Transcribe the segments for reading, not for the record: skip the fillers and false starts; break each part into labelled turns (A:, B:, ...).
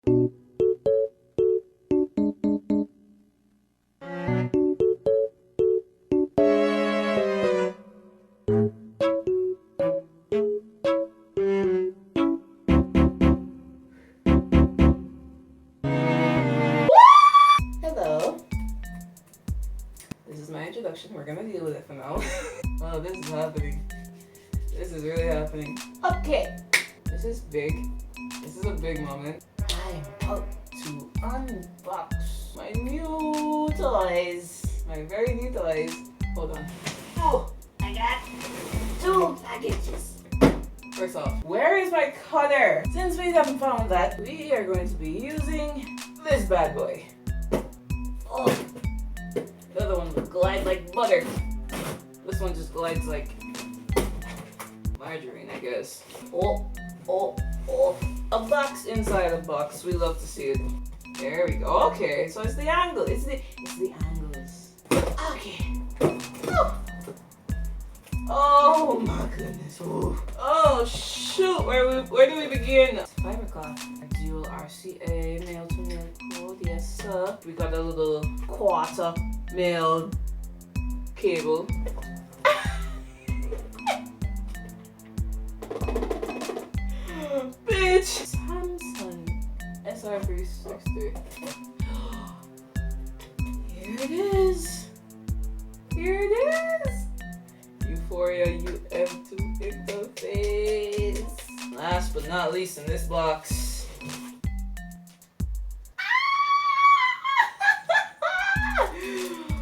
A: Hello. This is my introduction. We're gonna deal with it for now. Oh, this is happening. This is really happening. Okay. This is big. This is a big moment. I'm about to unbox my new toys. My very new toys. Hold on. Oh, I got 2 packages. First off, where is my cutter? Since we haven't found that, we are going to be using this bad boy. Oh, the other one will glide like butter. This one just glides like margarine, I guess. Oh. A box inside a box. We love to see it. There we go. Okay, so it's the angle. It's the angles. Okay. Oh my goodness. Ooh. Oh shoot. Where do we begin? Fiber cloth. Dual RCA male to male code. Yes sir. We got a little quarter male cable. Bitch! Samsung SR363. Here it is. Here it is. Euphoria UM2 interface. Last but not least in this box.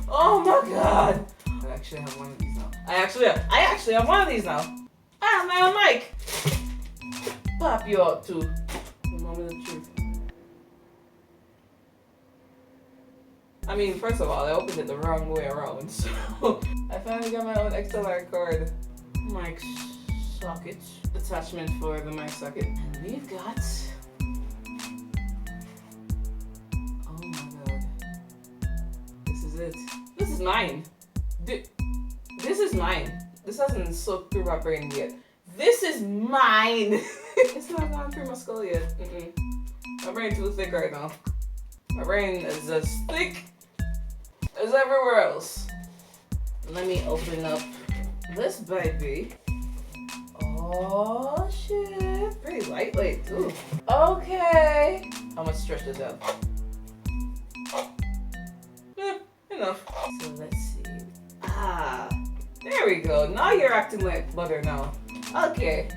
A: Oh my god! I actually have one of these now. I actually have one of these now. I have my own mic. Pop you out too. The moment of truth. I mean, first of all, I opened it the wrong way around, so I finally got my own XLR cord. Mic socket. Attachment for the mic socket. And we've got... Oh my god. This is it. This is mine. This is mine. This hasn't soaked through my brain yet. This is mine! It's not gone through my skull yet. My brain's too thick right now. My brain is as thick as everywhere else. Let me open up this baby. Oh shit. Pretty lightweight too. Okay. How much stretch does that have? Enough. So let's see. There we go. Now you're acting like butter now. Okay.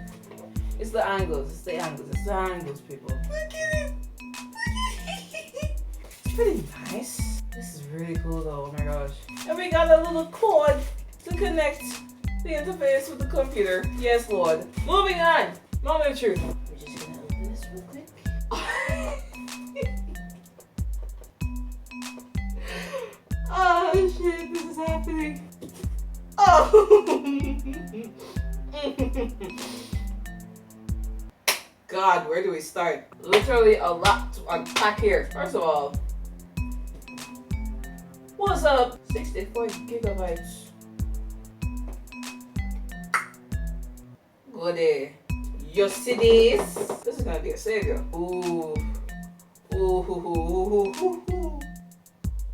A: It's the angles. It's the angles, people. Look at it. It's pretty nice. This is really cool though. Oh my gosh. And we got a little cord to connect the interface with the computer. Yes, Lord. Moving on. Moment of truth. We're just gonna open this real quick. Oh shit, this is happening. Oh. God, where do we start? Literally a lot to unpack here. First of all, what's up? 64 gigabytes. Go there. You see this? This is gonna be a savior. Ooh. Ooh.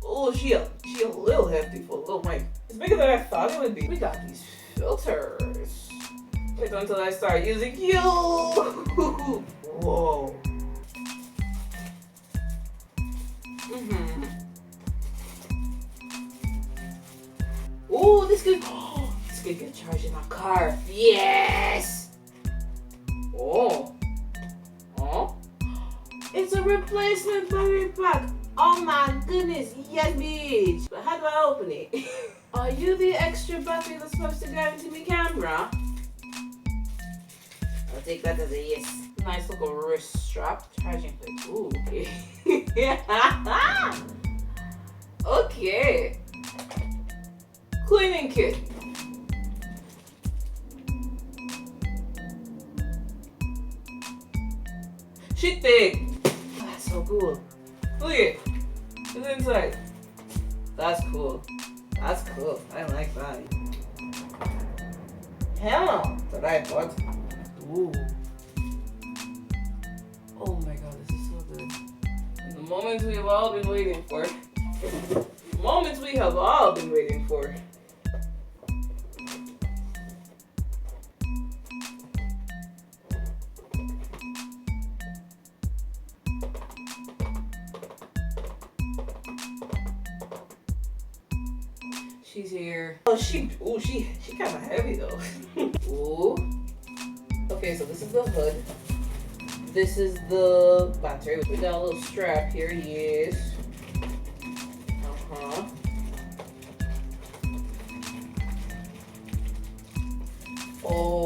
A: Oh, she a little hefty for a little mic. It's bigger than I thought it would be. We got these filters. Wait until I start using you. Whoa. Oh, this could get charged in my car. Yes. Oh. It's a replacement battery pack. Oh my goodness, yes bitch. But how do I open it? Are you the extra battery that's supposed to guarantee me camera? I'll take that as a yes. Nice little wrist strap, charging plate. Ooh, okay. Okay. Cleaning kit. Shit big. That's so cool. Look at it. It's inside. That's cool. I like that. Hell, the right part. Ooh. Oh my god, this is so good. Moments we have all been waiting for. Moments we have all been waiting for. She's here. Oh, she kind of heavy though. Ooh. Okay, so this is the hood. This is the battery. We got a little strap here. Yes.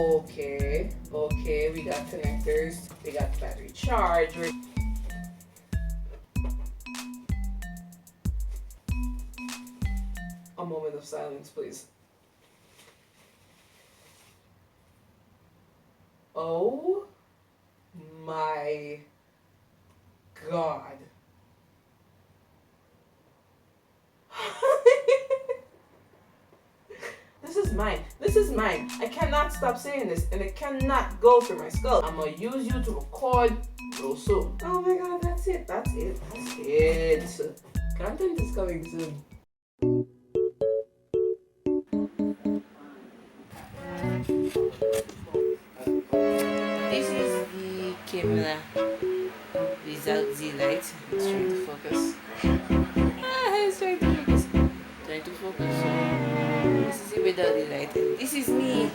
A: Okay. Okay, we got connectors. We got the battery charger. A moment of silence, please. Oh my God. This is mine. This is mine. I cannot stop saying this, and it cannot go through my skull. I'm gonna use you to record real soon. Oh my God, that's it. That's it. That's it. Content is coming soon. This is the camera without the light. It's trying to focus. It's trying to focus. Trying to focus. This is it without the light. This is me.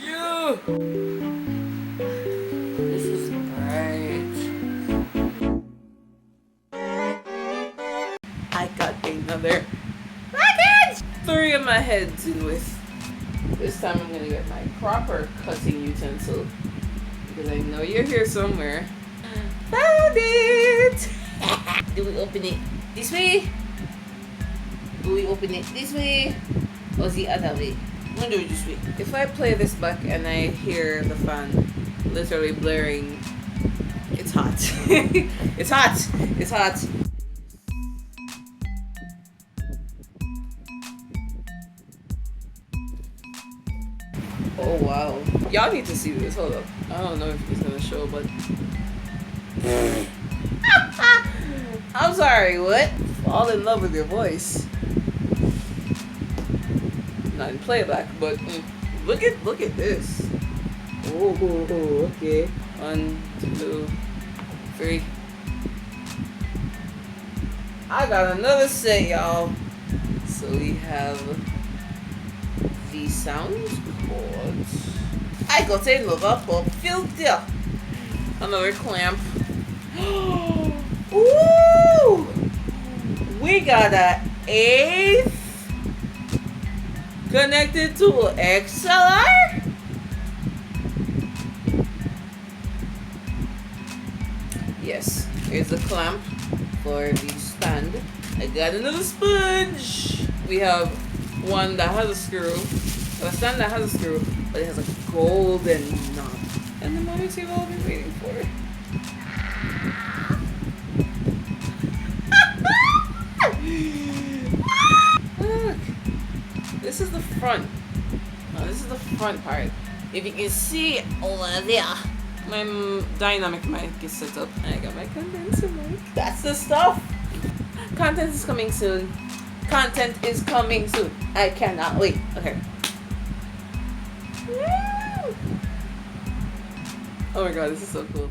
A: You. This is bright. I got another package. 3 of my heads in with. This time I'm gonna get my proper cutting utensil because I know you're here somewhere. Found it! Do we open it this way? Do we open it this way? Or the other way? I'm gonna do it this way. If I play this back and I hear the fan literally blaring, it's hot. It's hot. It's hot. Oh wow. Y'all need to see this. Hold up. I don't know if it's gonna show, but I'm sorry, what? Fall in love with your voice. Not in playback, but look at this. Oh, okay. 1, 2, 3. I got another set, y'all. So we have the sound cords. I got another pop filter. Another clamp. Ooh! We got an 8th connected to an XLR. Yes, here's the clamp for the stand. I got another sponge. We have one that has a screw, a stand that has a screw, but it has a golden knob. And the moments you've all been waiting for. Look, this is the front. Now, this is the front part. If you can see over there, my dynamic mic is set up. I got my condenser mic. That's the stuff. Content is coming soon. Content is coming soon. I cannot wait. Okay. Oh my God, this is so cool.